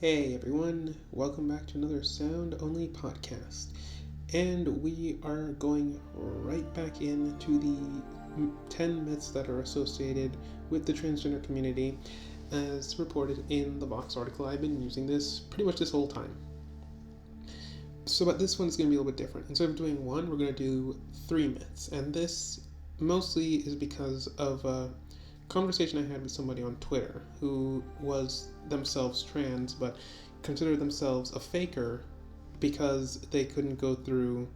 Hey everyone, welcome back to another Sound Only podcast. And we are going right back into the 10 myths that are associated with the transgender community as reported in the Vox article. I've been using this pretty much this whole time. But this one's going to be a little bit different. Instead of doing one, we're going to do 3 myths. And this mostly is because of conversation I had with somebody on Twitter who was themselves trans but considered themselves a faker because they couldn't go through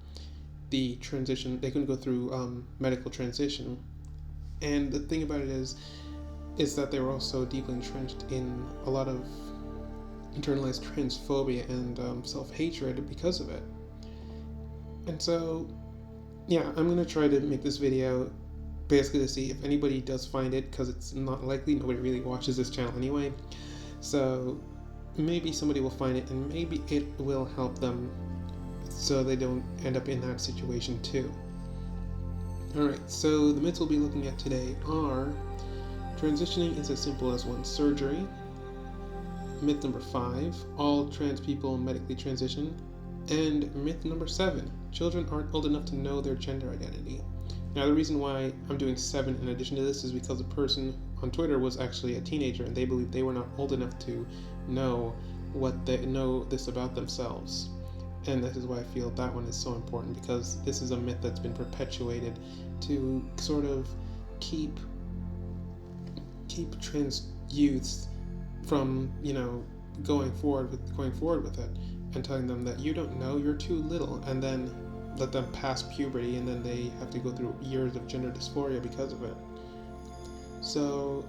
the transition, they couldn't go through medical transition. And the thing about it is that they were also deeply entrenched in a lot of internalized transphobia and self-hatred because of it. And so, yeah, I'm going to try to make this video basically to see if anybody does find it, because it's not likely, nobody really watches this channel anyway, so maybe somebody will find it and maybe it will help them so they don't end up in that situation too. Alright, so the myths we'll be looking at today are: transitioning is as simple as one surgery. Myth number 5, all trans people medically transition. And myth number 7, children aren't old enough to know their gender identity. Now, the reason why I'm doing 7 in addition to this is because the person on Twitter was actually a teenager and they believed they were not old enough to know this about themselves. And this is why I feel that one is so important, because this is a myth that's been perpetuated to sort of keep trans youths from, going forward with it and telling them that you don't know, you're too little, and then let them pass puberty and then they have to go through years of gender dysphoria because of it. So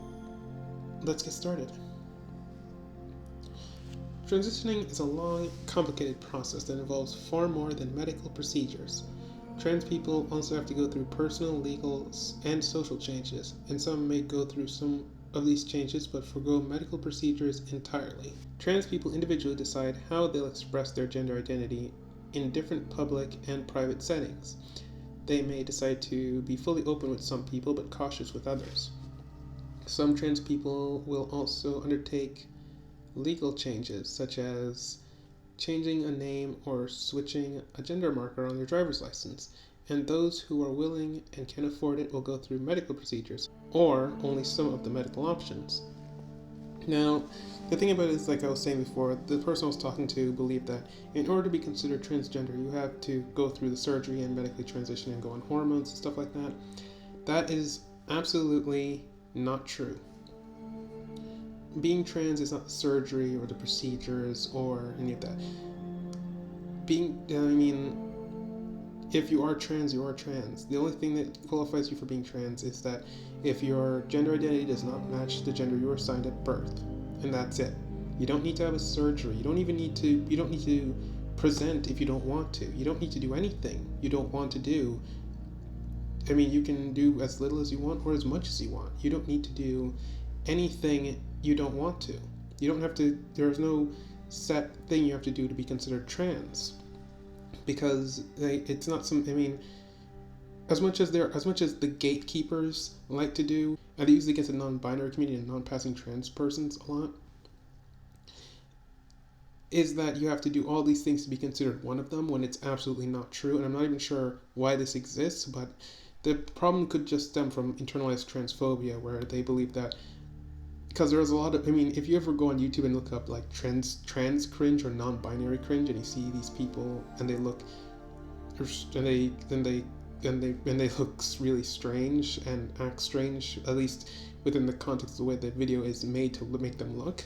let's get started. Transitioning is a long, complicated process that involves far more than medical procedures. Trans people also have to go through personal, legal, and social changes, and some may go through some of these changes but forgo medical procedures entirely. Trans people individually decide how they'll express their gender identity in different public and private settings. They may decide to be fully open with some people but cautious with others. Some trans people will also undertake legal changes, such as changing a name or switching a gender marker on their driver's license, and those who are willing and can afford it will go through medical procedures, or only some of the medical options. Now, the thing about it is, like I was saying before, the person I was talking to believed that in order to be considered transgender, you have to go through the surgery and medically transition and go on hormones and stuff like that. That is absolutely not true. Being trans is not the surgery or the procedures or any of that. If you are trans, you are trans. The only thing that qualifies you for being trans is that if your gender identity does not match the gender you were assigned at birth, and that's it. You don't need to have a surgery. You don't need to present if you don't want to. You don't need to do anything you don't want to do. You can do as little as you want or as much as you want. You don't need to do anything you don't want to. You don't have to. There's no set thing you have to do to be considered trans, because it's not some. As much as the gatekeepers like to do, and they usually get the non-binary community and non-passing trans persons a lot, is that you have to do all these things to be considered one of them, when it's absolutely not true. And I'm not even sure why this exists, but the problem could just stem from internalized transphobia, where they believe that, because there's a lot of, if you ever go on YouTube and look up like trans cringe or non-binary cringe, and you see these people and they look, and they look really strange and act strange, at least within the context of the way the video is made to make them look,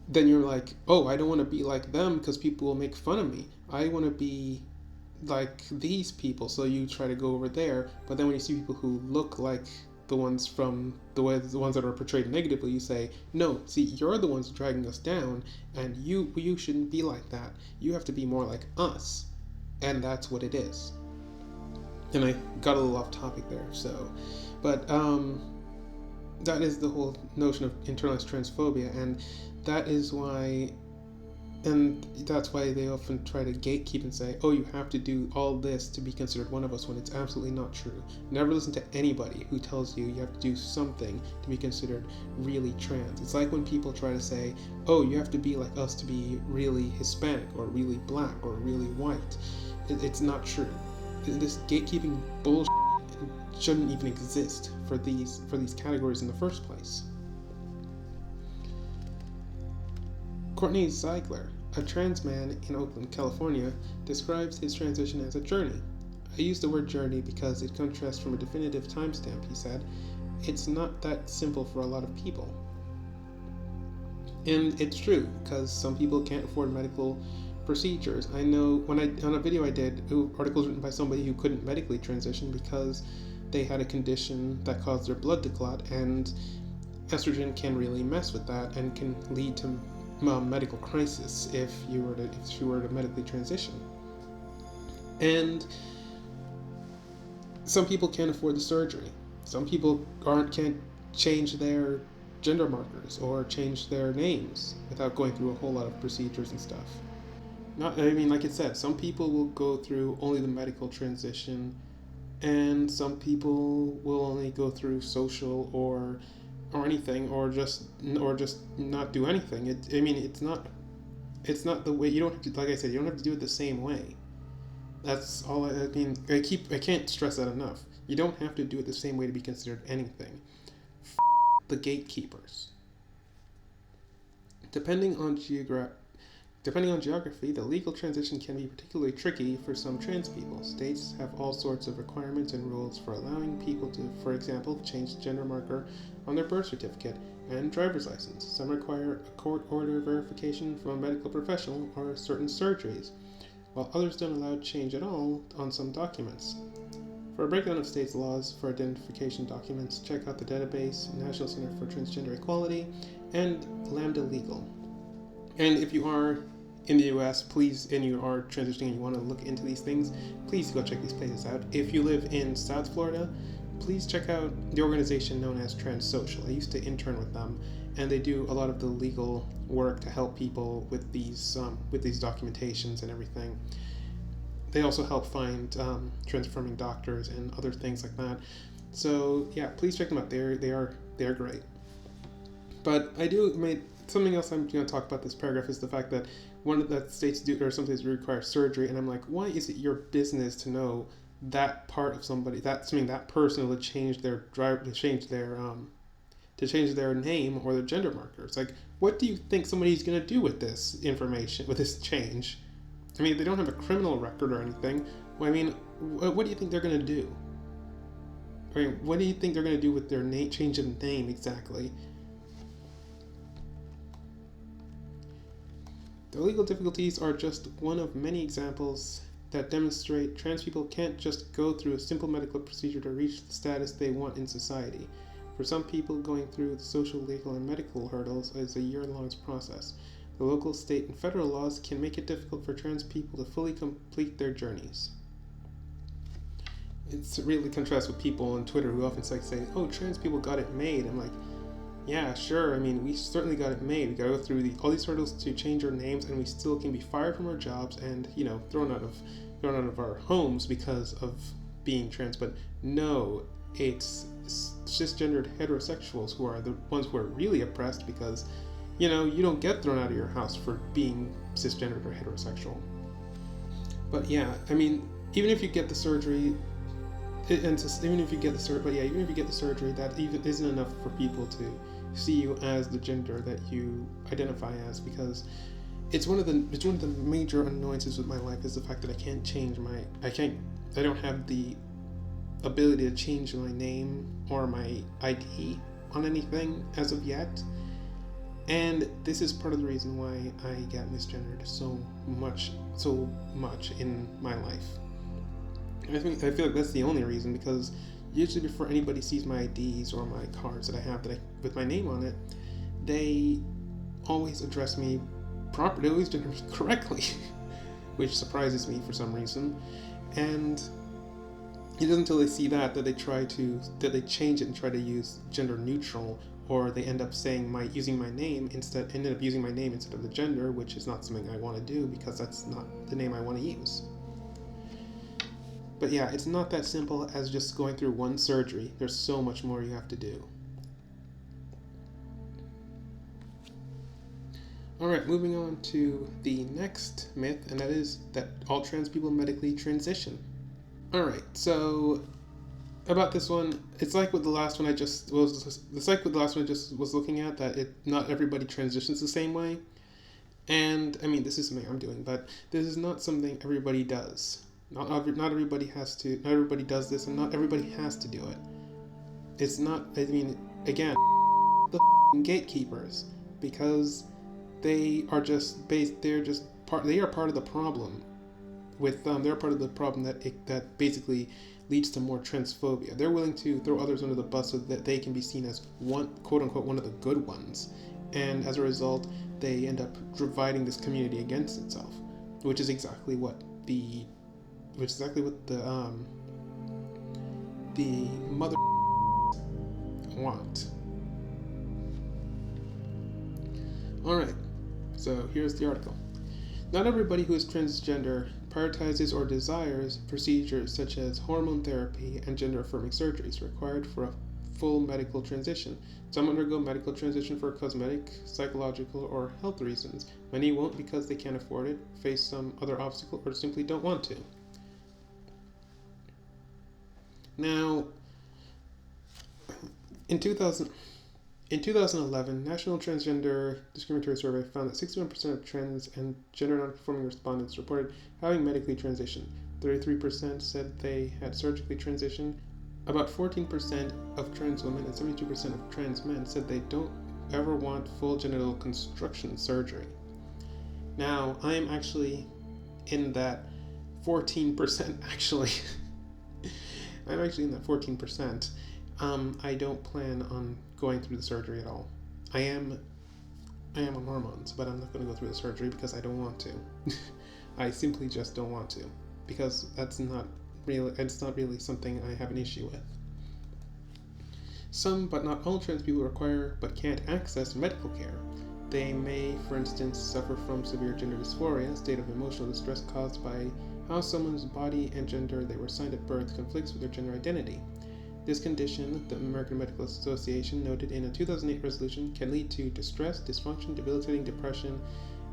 then you're like, oh, I don't want to be like them because people will make fun of me. I want to be like these people, so you try to go over there. But then when you see people who look like the ones that are portrayed negatively, you say, no, see, you're the ones dragging us down, and you shouldn't be like that. You have to be more like us. And that's what it is. And I got a little off topic there, but that is the whole notion of internalized transphobia, and that is why And that's why they often try to gatekeep and say, oh, you have to do all this to be considered one of us, when it's absolutely not true. Never listen to anybody who tells you you have to do something to be considered really trans. It's like when people try to say, oh, you have to be like us to be really Hispanic or really black or really white. It's not true. This gatekeeping bullshit shouldn't even exist for these categories in the first place. Courtney Ziegler, a trans man in Oakland, California, describes his transition as a journey. I use the word journey because it contrasts from a definitive timestamp, he said. It's not that simple for a lot of people. And it's true, because some people can't afford medical procedures. I know on a video I did, articles written by somebody who couldn't medically transition because they had a condition that caused their blood to clot, and estrogen can really mess with that and can lead to medical crisis if you were to medically transition. And some people can't afford the surgery. Some people can't change their gender markers or change their names without going through a whole lot of procedures and stuff. Like it said, some people will go through only the medical transition, and some people will only go through social or anything, or just not do anything. It's not the way. You don't have to, like I said, you don't have to do it the same way. That's all. I can't stress that enough. You don't have to do it the same way to be considered anything. The gatekeepers. Depending on geography, the legal transition can be particularly tricky for some trans people. States have all sorts of requirements and rules for allowing people to, for example, change the gender marker on their birth certificate and driver's license. Some require a court order verification from a medical professional or certain surgeries, while others don't allow change at all on some documents. For a breakdown of states' laws for identification documents, check out the database National Center for Transgender Equality and Lambda Legal. And if you are in the US, and you are transitioning and you want to look into these things, please go check these places out. If you live in South Florida, please check out the organization known as Trans Social. I used to intern with them, and they do a lot of the legal work to help people with these documentations and everything. They also help find transforming doctors and other things like that. So yeah, please check them out. They're great. But something else I'm going to talk about this paragraph is the fact that states do, or some states require surgery, and I'm like, why is it your business to know that part of somebody, that person will change their name or their gender markers? Like, what do you think somebody's going to do with this information, with this change? They don't have a criminal record or anything. What do you think they're going to do? What do you think they're going to do with their change of name exactly? The legal difficulties are just one of many examples that demonstrate trans people can't just go through a simple medical procedure to reach the status they want in society. For some people, going through the social, legal, and medical hurdles is a year-long process. The local, state, and federal laws can make it difficult for trans people to fully complete their journeys. It's really contrasts with people on Twitter who often say, oh, trans people got it made. I'm like, yeah, sure. We certainly got it made. We got to go through all these hurdles to change our names, and we still can be fired from our jobs and, thrown out of our homes because of being trans. But no, it's cisgendered heterosexuals who are the ones who are really oppressed because, you don't get thrown out of your house for being cisgendered or heterosexual. But yeah, even if you get the surgery, even if you get the surgery, that even isn't enough for people to see you as the gender that you identify as, because it's one of the major annoyances with my life is the fact that I don't have the ability to change my name or my ID on anything as of yet. And this is part of the reason why I get misgendered so much in my life. I feel like that's the only reason, because usually before anybody sees my IDs or my cards that I have with my name on it, they always address me properly, they always gender me correctly, which surprises me for some reason. And it isn't until they see that they change it and try to use gender neutral or they end up using my name instead of the gender, which is not something I want to do because that's not the name I want to use. But yeah, it's not that simple as just going through one surgery. There's so much more you have to do. Alright, moving on to the next myth, and that is that all trans people medically transition. Alright, so about this one, it's like with the last one I just was looking at, that not everybody transitions the same way. And I mean, this is something I'm doing, but this is not something everybody does. Not everybody does this, and not everybody has to do it. It's not, I mean, again, the gatekeepers, because they are part of the problem. They're part of the problem that basically leads to more transphobia. They're willing to throw others under the bus so that they can be seen as quote unquote one of the good ones, and as a result, they end up dividing this community against itself, which is exactly what the mother want. Alright, so here's the article. Not everybody who is transgender prioritizes or desires procedures such as hormone therapy and gender-affirming surgeries required for a full medical transition. Some undergo medical transition for cosmetic, psychological, or health reasons. Many won't because they can't afford it, face some other obstacle, or simply don't want to. Now, in 2011, National Transgender Discriminatory Survey found that 61% of trans and gender non-conforming respondents reported having medically transitioned. 33% said they had surgically transitioned. About 14% of trans women and 72% of trans men said they don't ever want full genital construction surgery. Now, I am actually in that 14%, actually. I'm actually in that 14%. I don't plan on going through the surgery at all. I am on hormones, but I'm not going to go through the surgery because I don't want to. I simply just don't want to, because it's not really something I have an issue with. Some, but not all, trans people require but can't access medical care. They may, for instance, suffer from severe gender dysphoria, a state of emotional distress caused by how someone's body and gender they were assigned at birth conflicts with their gender identity. This condition, the American Medical Association noted in a 2008 resolution, can lead to distress, dysfunction, debilitating depression,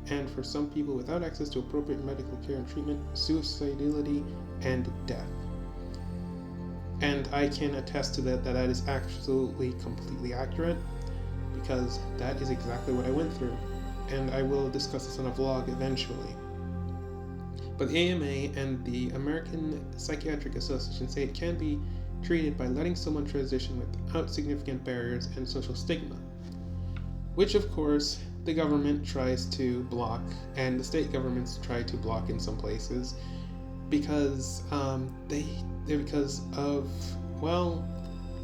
and for some people without access to appropriate medical care and treatment, suicidality and death. And I can attest to that is absolutely, completely accurate, because that is exactly what I went through, and I will discuss this on a vlog eventually. But the AMA and the American Psychiatric Association say it can be treated by letting someone transition without significant barriers and social stigma, which of course the government tries to block, and the state governments try to block in some places, because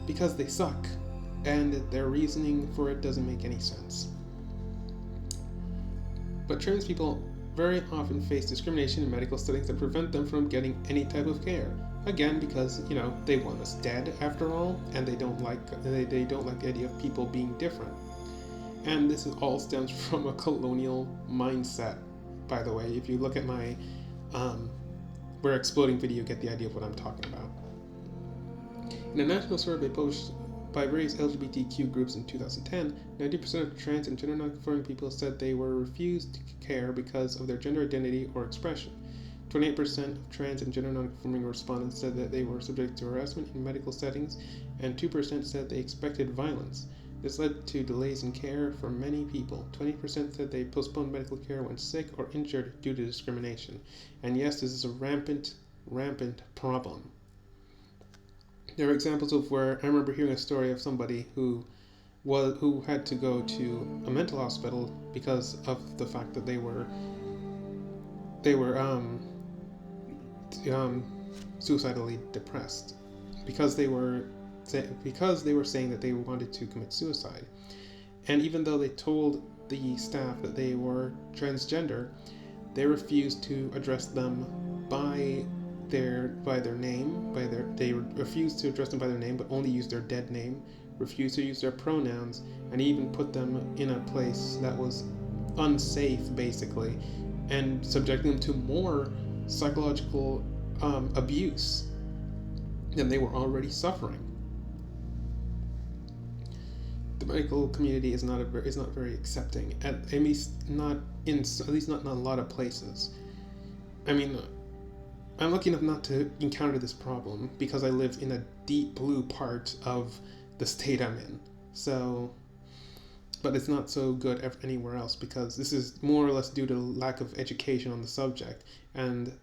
because they suck, and their reasoning for it doesn't make any sense. But trans people very often face discrimination in medical settings that prevent them from getting any type of care. Again, because they want us dead after all, and they don't like the idea of people being different. And this all stems from a colonial mindset. By the way, if you look at my "We're Exploding" video, you get the idea of what I'm talking about. In a national survey published by various LGBTQ groups in 2010, 90% of trans and gender non-conforming people said they were refused care because of their gender identity or expression. 28% of trans and gender non-conforming respondents said that they were subject to harassment in medical settings, and 2% said they expected violence. This led to delays in care for many people. 20% said they postponed medical care when sick or injured due to discrimination. And yes, this is a rampant problem. There are examples of where I remember hearing a story of somebody who had to go to a mental hospital because of the fact that they were suicidally depressed, because they were saying that they wanted to commit suicide. And even though they told the staff that they were transgender, they refused to address them by their name. They refused to address them by their name, but only used their dead name, refused to use their pronouns, and even put them in a place that was unsafe, basically, and subjecting them to more psychological abuse than they were already suffering. The medical community is not very accepting, at least not in a lot of places. I mean, I'm lucky enough not to encounter this problem because I live in a deep blue part of the state I'm in. So, but it's not so good anywhere else because this is more or less due to lack of education on the subject, and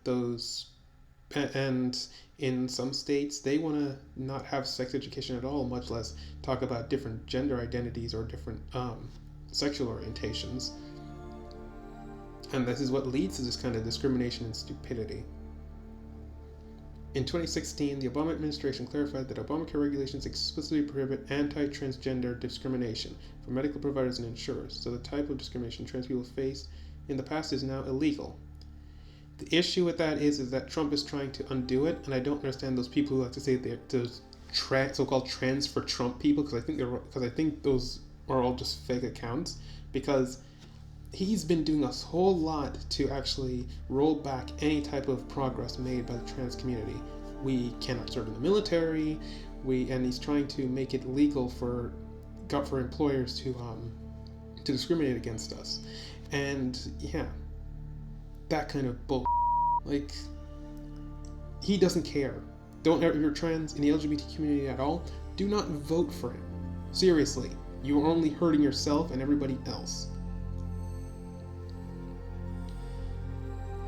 in some states they want to not have sex education at all, much less talk about different gender identities or different sexual orientations. And this is what leads to this kind of discrimination and stupidity. In 2016, the Obama administration clarified that Obamacare regulations explicitly prohibit anti-transgender discrimination for medical providers and insurers, so the type of discrimination trans people face in the past is now illegal. The issue with that is that Trump is trying to undo it, and I don't understand those people who like to say they're those so-called trans for Trump people, because I think those are all just fake accounts, because he's been doing a whole lot to actually roll back any type of progress made by the trans community. We cannot serve in the military, and he's trying to make it legal for employers to discriminate against us. And yeah, that kind of bull. Like, he doesn't care. Don't, if you're trans in the LGBT community at all, do not vote for him. Seriously, you are only hurting yourself and everybody else.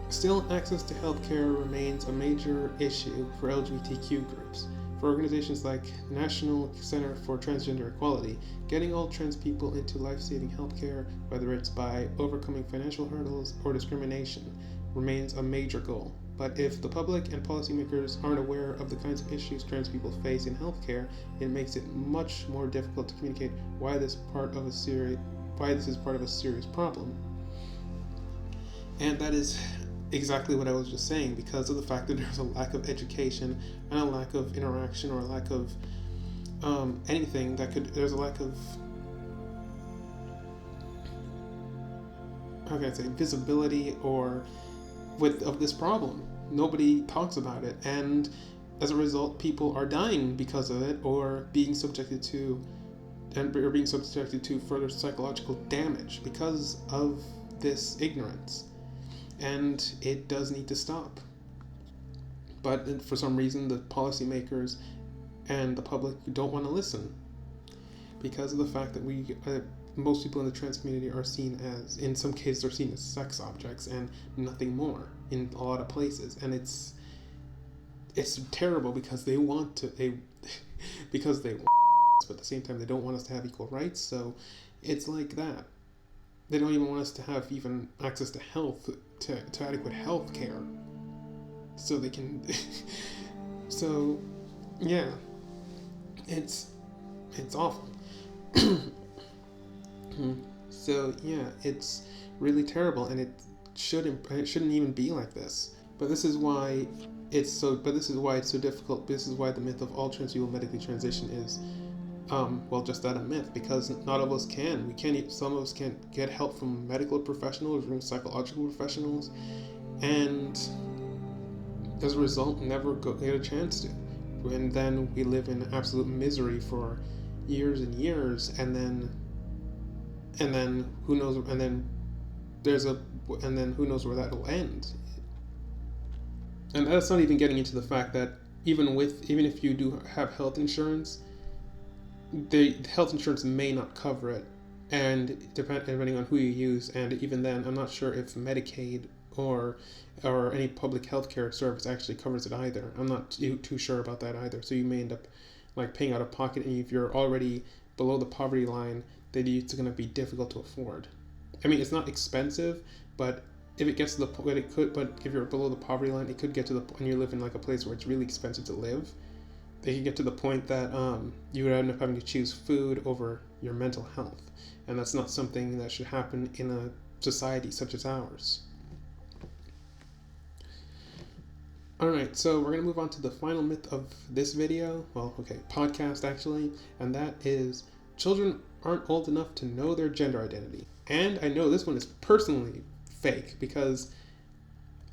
Still, access to healthcare remains a major issue for LGBTQ groups. For organizations like the National Center for Transgender Equality, getting all trans people into life-saving healthcare, whether it's by overcoming financial hurdles or discrimination, remains a major goal. But if the public and policymakers aren't aware of the kinds of issues trans people face in healthcare, it makes it much more difficult to communicate why this is part of a serious problem. And that is exactly what I was just saying, because of the fact that there's a lack of education and a lack of interaction, or a lack of anything that could. There's a lack of, how can I say, visibility of this problem. Nobody talks about it, and as a result, people are dying because of it, or being subjected to further psychological damage because of this ignorance. And it does need to stop. But for some reason, the policymakers and the public don't want to listen, because of the fact that most people in the trans community are seen as, in some cases, are seen as sex objects and nothing more in a lot of places. And it's terrible because they want to, but at the same time they don't want us to have equal rights. So it's like that. They don't even want us to have even access to to adequate health care. So they can, so yeah, it's awful. So yeah, it's really terrible, and it shouldn't even be like this. But this is why it's so difficult. This is why the myth of all trans people medically transition is just that, a myth, because not all of us can. Some of us can't get help from medical professionals or from psychological professionals, and as a result, never get a chance to. And then we live in absolute misery for years and years, and then who knows? And then who knows where that will end? And that's not even getting into the fact that even if you do have health insurance, the health insurance may not cover it, and depending on who you use, and even then, I'm not sure if Medicaid or any public healthcare service actually covers it either. I'm not too sure about that either. So you may end up like paying out of pocket, and if you're already below the poverty line, then it's going to be difficult to afford. I mean, it's not expensive, but if it gets to the point, it could. But if you're below the poverty line, it could get to the point, and you live in like a place where it's really expensive to live. They can get to the point that you would end up having to choose food over your mental health. And that's not something that should happen in a society such as ours. Alright, so we're going to move on to the final myth of this video. Well, okay, podcast actually. And that is children aren't old enough to know their gender identity. And I know this one is personally fake because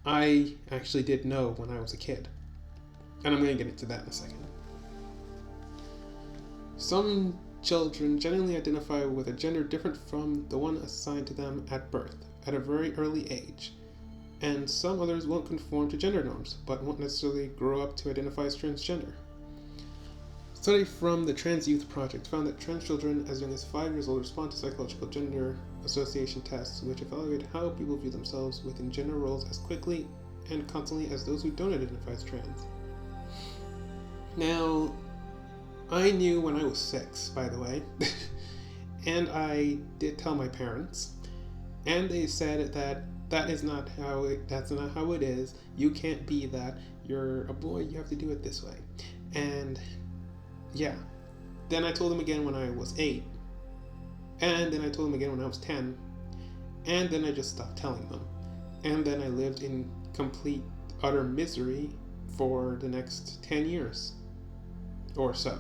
I actually did know when I was a kid. And I'm going to get into that in a second. Some children generally identify with a gender different from the one assigned to them at birth, at a very early age. And some others won't conform to gender norms, but won't necessarily grow up to identify as transgender. A study from the Trans Youth Project found that trans children as young as 5 years old respond to psychological gender association tests, which evaluate how people view themselves within gender roles as quickly and constantly as those who don't identify as trans. Now, I knew when I was 6, by the way, and I did tell my parents, and they said that that's not how it is. You can't be that. You're a boy, you have to do it this way. And yeah. Then I told them again when I was 8. And then I told them again when I was 10. And then I just stopped telling them. And then I lived in complete, utter misery for the next 10 years or so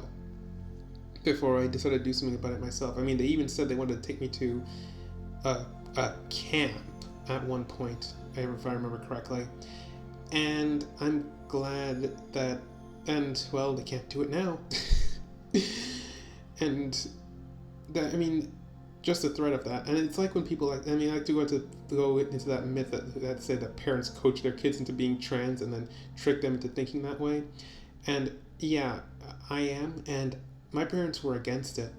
before I decided to do something about it myself. I mean, they even said they wanted to take me to a camp at one point, if I remember correctly. And I'm glad that, and well, they can't do it now. And that, I mean, just the threat of that. And it's like when people like to go into that myth that say that parents coach their kids into being trans and then trick them into thinking that way. And yeah, I am, and my parents were against it.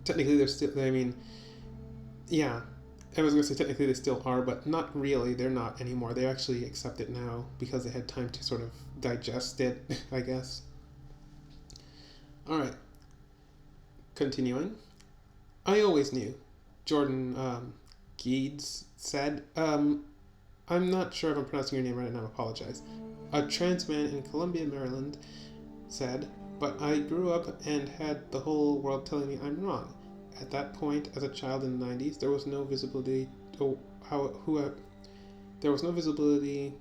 Technically, they're still, I mean, yeah, I was going to say technically they still are, but not really. They're not anymore. They actually accept it now because they had time to sort of digest it, I guess. All right. Continuing. I always knew, Jordan Geeds said. I'm not sure if I'm pronouncing your name right, and I apologize. A trans man in Columbia, Maryland said, but I grew up and had the whole world telling me I'm wrong. At that point, as a child in the 90s, there was no visibility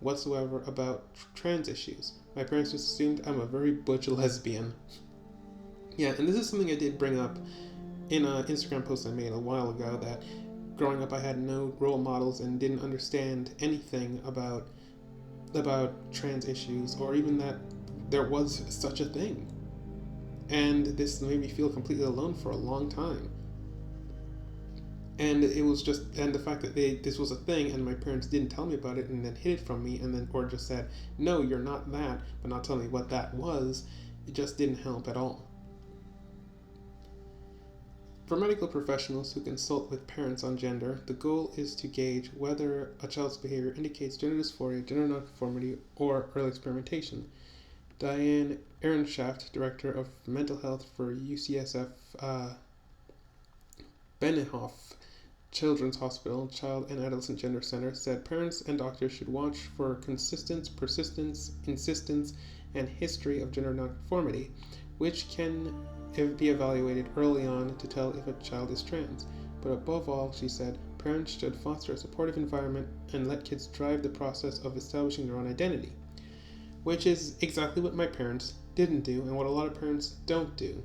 whatsoever about trans issues. My parents just assumed I'm a very butch lesbian. Yeah, and this is something I did bring up in an Instagram post I made a while ago, that growing up I had no role models and didn't understand anything about trans issues, or even that there was such a thing. And this made me feel completely alone for a long time. And it was just, and the fact that this was a thing and my parents didn't tell me about it and then hid it from me, and then, or just said, no, you're not that, but not tell me what that was, it just didn't help at all. For medical professionals who consult with parents on gender, the goal is to gauge whether a child's behavior indicates gender dysphoria, gender nonconformity, or early experimentation. Diane Ehrenschaft, Director of Mental Health for UCSF Benioff Children's Hospital Child and Adolescent Gender Center, said parents and doctors should watch for consistency, persistence, insistence, and history of gender nonconformity, which can be evaluated early on to tell if a child is trans. But above all, she said, parents should foster a supportive environment and let kids drive the process of establishing their own identity, which is exactly what my parents didn't do and what a lot of parents don't do.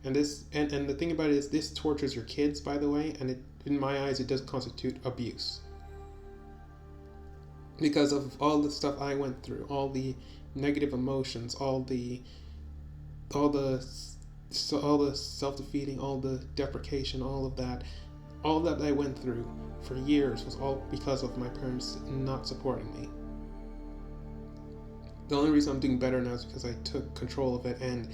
And this, and the thing about it is, this tortures your kids, by the way, and in my eyes, it does constitute abuse. Because of all the stuff I went through, all the negative emotions, all the self-defeating, all the deprecation, all that I went through for years was all because of my parents not supporting me. The only reason I'm doing better now is because I took control of it and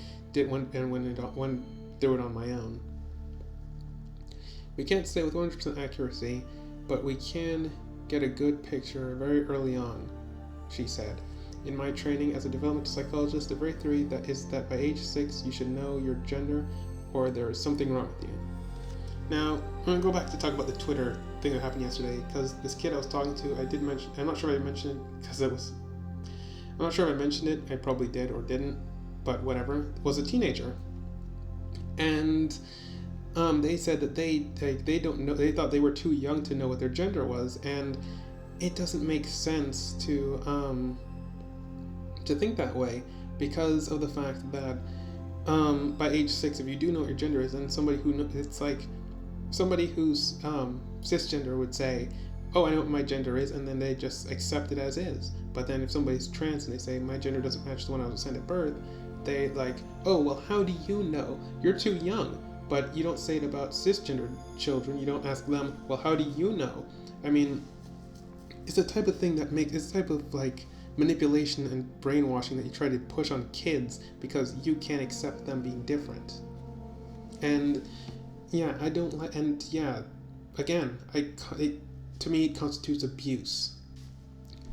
went through it on my own. We can't say with 100% accuracy, but we can get a good picture very early on, she said. In my training as a developmental psychologist, the very theory that is that by age 6 you should know your gender or there is something wrong with you. Now, I'm going to go back to talk about the Twitter thing that happened yesterday, because this kid I was talking to, I'm not sure if I mentioned it, I'm not sure if I mentioned it, I probably did or didn't, but whatever, was a teenager. And they said that they don't know, they thought they were too young to know what their gender was, and it doesn't make sense to think that way, because of the fact that by age 6, if you do know what your gender is, then somebody who it's like somebody who's cisgender would say, "Oh, I know what my gender is," and then they just accept it as is. But then if somebody's trans and they say my gender doesn't match the one I was assigned at birth, they like, "Oh, well, how do you know? You're too young." But you don't say it about cisgender children. You don't ask them, "Well, how do you know?" I mean, it's the type of thing that makes it's the type of like manipulation and brainwashing that you try to push on kids because you can't accept them being different. And yeah, I don't like. And yeah, again, to me, it constitutes abuse.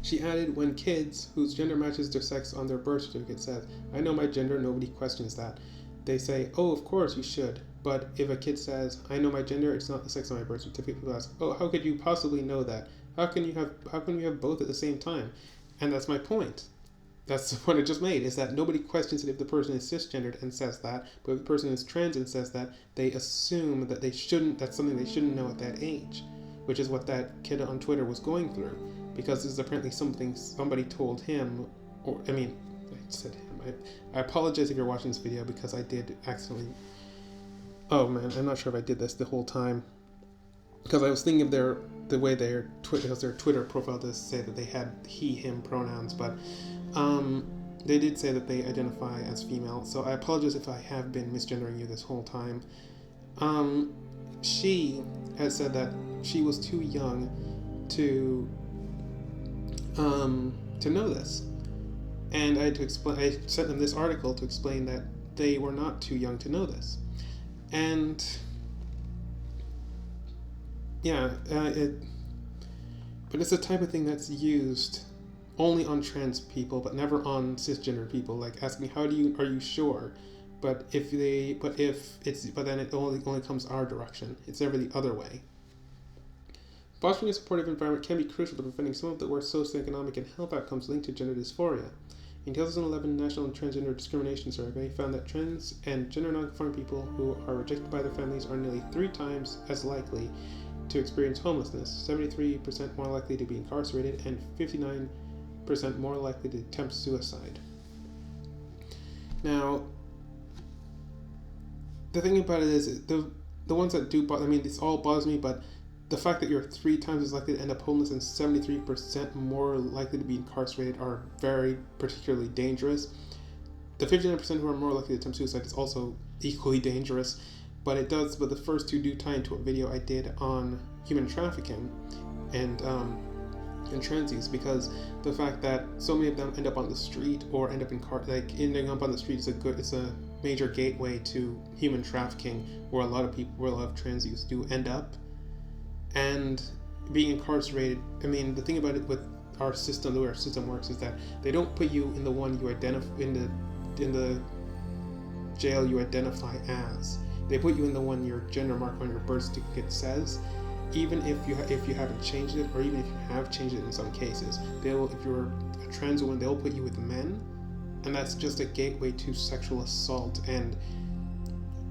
She added, when kids whose gender matches their sex on their birth certificate says, "I know my gender," nobody questions that. They say, "Oh, of course you should." But if a kid says, "I know my gender, it's not the sex on my birth certificate," people ask, "Oh, how could you possibly know that? How can we have both at the same time?" And that's my point. That's the point I just made, is that nobody questions it if the person is cisgendered and says that, but if the person is trans and says that, they assume that that's something they shouldn't know at that age, which is what that kid on Twitter was going through, because this is apparently something somebody told him, or, I mean, I said him. I apologize if you're watching this video, because I did accidentally, oh man, I'm not sure if I did this the whole time, because I was thinking of the way their Twitter profile does say that they had he, him pronouns, but they did say that they identify as female, so I apologize if I have been misgendering you this whole time. She has said that she was too young to know this, and I sent them this article to explain that they were not too young to know this, and yeah, but it's the type of thing that's used only on trans people, but never on cisgender people. Like asking, are you sure? But then it only comes our direction. It's never the other way. Fostering a supportive environment can be crucial to preventing some of the worst socioeconomic and health outcomes linked to gender dysphoria. In 2011 National Transgender Discrimination Survey found that trans and gender nonconforming people who are rejected by their families are nearly 3 times as likely to experience homelessness, 73% more likely to be incarcerated, and 59% more likely to attempt suicide. Now, the thing about it is, the ones that do bother, I mean, this all bothers me, but the fact that you're 3 times as likely to end up homeless and 73% more likely to be incarcerated are very particularly dangerous. The 59% who are more likely to attempt suicide is also equally dangerous, but the first two do tie into a video I did on human trafficking and transies, because the fact that so many of them end up on the street or end up ending up on the street it's a major gateway to human trafficking, where a lot of trans youths do end up. And being incarcerated, I mean, the thing about it with our system, the way our system works, is that they don't put you in the one you in the jail you identify as. They put you in the one your gender mark on your birth certificate says, even if you haven't changed it, or even if you have changed it in some cases. If you're a trans woman, they'll put you with men, and that's just a gateway to sexual assault. And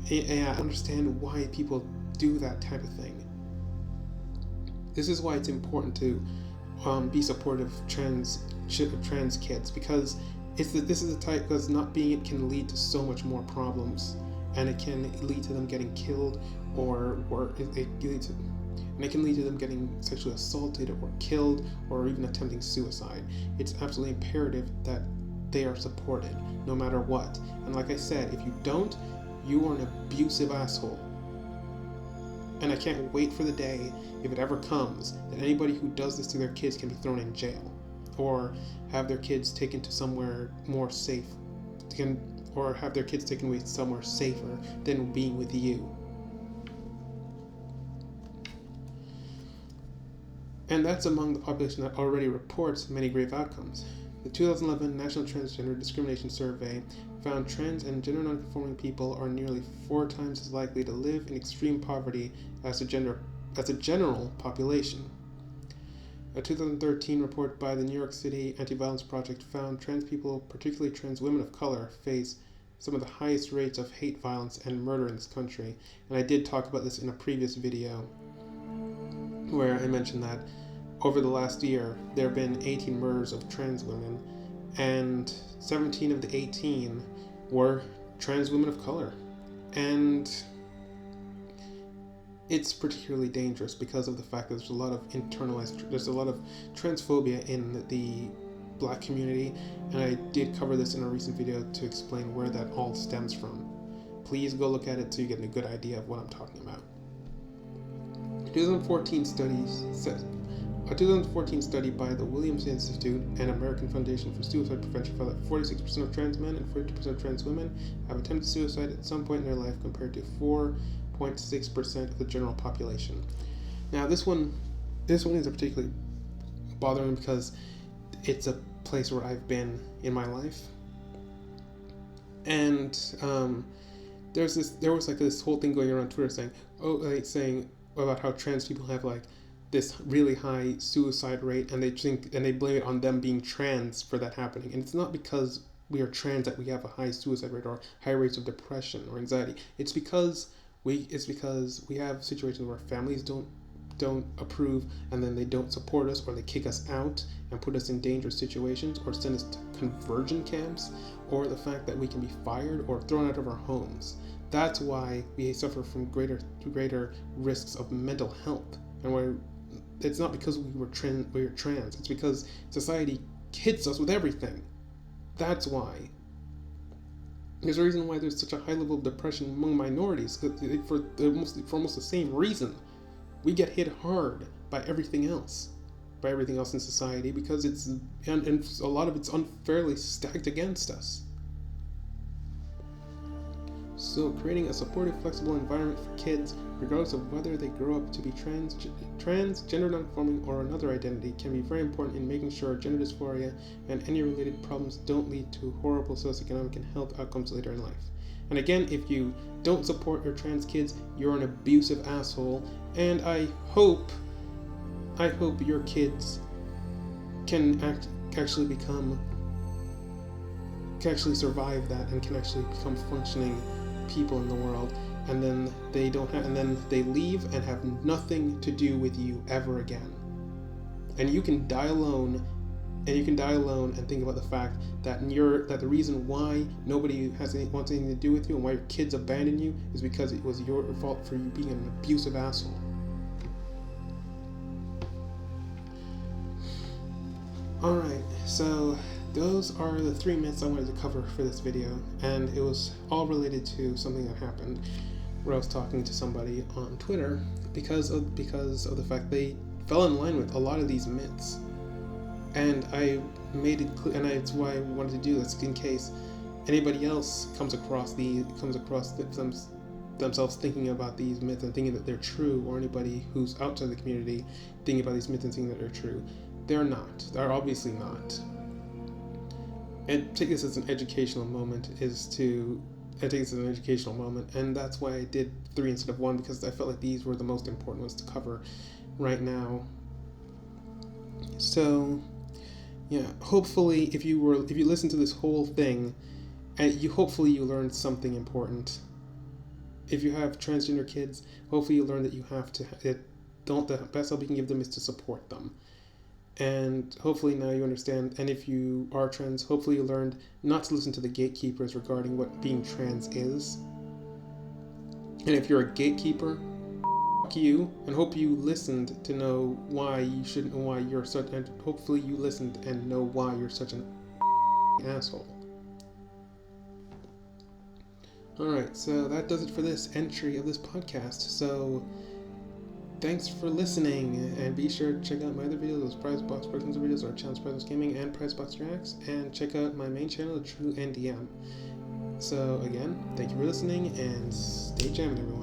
I understand why people do that type of thing. This is why it's important to be supportive of trans kids, because not being it can lead to so much more problems, and it can lead to them getting killed, and it can lead to them getting sexually assaulted or killed, or even attempting suicide. It's absolutely imperative that they are supported no matter what. And like I said, if you don't, you are an abusive asshole. And I can't wait for the day, if it ever comes, that anybody who does this to their kids can be thrown in jail, or have their kids taken to somewhere more safe, or have their kids taken away somewhere safer than being with you. And that's among the population that already reports many grave outcomes. The 2011 National Transgender Discrimination Survey found trans and gender nonconforming people are nearly 4 times as likely to live in extreme poverty as a general population. A 2013 report by the New York City Anti-Violence Project found trans people, particularly trans women of color, face some of the highest rates of hate violence and murder in this country. And I did talk about this in a previous video, where I mentioned that over the last year, there have been 18 murders of trans women, and 17 of the 18 were trans women of color. And it's particularly dangerous because of the fact that there's a lot of transphobia in the Black community, and I did cover this in a recent video to explain where that all stems from. Please go look at it so you get a good idea of what I'm talking about. A 2014 study by the Williams Institute and American Foundation for Suicide Prevention found that 46% of trans men and 42% of trans women have attempted suicide at some point in their life, compared to 4.6% of the general population. Now, this one is particularly bothering because it's a place where I've been in my life, and there was this whole thing going around Twitter saying about how trans people have like this really high suicide rate, and they blame it on them being trans for that happening. And it's not because we are trans that we have a high suicide rate or high rates of depression or anxiety. It's because we have situations where families don't approve, and then they don't support us, or they kick us out and put us in dangerous situations, or send us to conversion camps, or the fact that we can be fired or thrown out of our homes. That's why we suffer from greater risks of mental health. And it's not because we're trans. It's because society hits us with everything. That's why. There's a reason why there's such a high level of depression among minorities, for almost the same reason. We get hit hard by everything else in society, because and a lot of it's unfairly stacked against us. So creating a supportive, flexible environment for kids, regardless of whether they grow up to be trans, gender nonconforming, or another identity, can be very important in making sure gender dysphoria and any related problems don't lead to horrible socioeconomic and health outcomes later in life. And again, if you don't support your trans kids, you're an abusive asshole, and I hope your kids can actually survive that, and can actually become functioning people in the world, and then they leave and have nothing to do with you ever again. And you can die alone, and think about the fact that the reason why nobody wants anything to do with you, and why your kids abandon you, is because it was your fault for you being an abusive asshole. Alright, so those are the 3 myths I wanted to cover for this video, and it was all related to something that happened where I was talking to somebody on Twitter because of the fact they fell in line with a lot of these myths. And I made it clear, and it's why I wanted to do this, in case anybody else comes across themselves thinking about these myths and thinking that they're true, or anybody who's outside the community thinking about these myths and thinking that they're true. They're not. They're obviously not. And take this as an educational moment, and that's why I did 3 instead of 1, because I felt like these were the most important ones to cover right now. So, yeah, hopefully if you listen to this whole thing, hopefully you learned something important. If you have transgender kids, hopefully you learn that the best help you can give them is to support them. And hopefully now you understand, and if you are trans, hopefully you learned not to listen to the gatekeepers regarding what being trans is. And if you're a gatekeeper, f*** you, and hope you listened to know why you shouldn't, and why you're such, and hopefully you listened and know why you're such an asshole. Alright, so that does it for this entry of this podcast. So thanks for listening, and be sure to check out my other videos, those Prize Box Personals videos, or Challenge Prize Gaming and Prize Box Reacts, and check out my main channel, The True NDM. So again, thank you for listening, and stay jamming, everyone.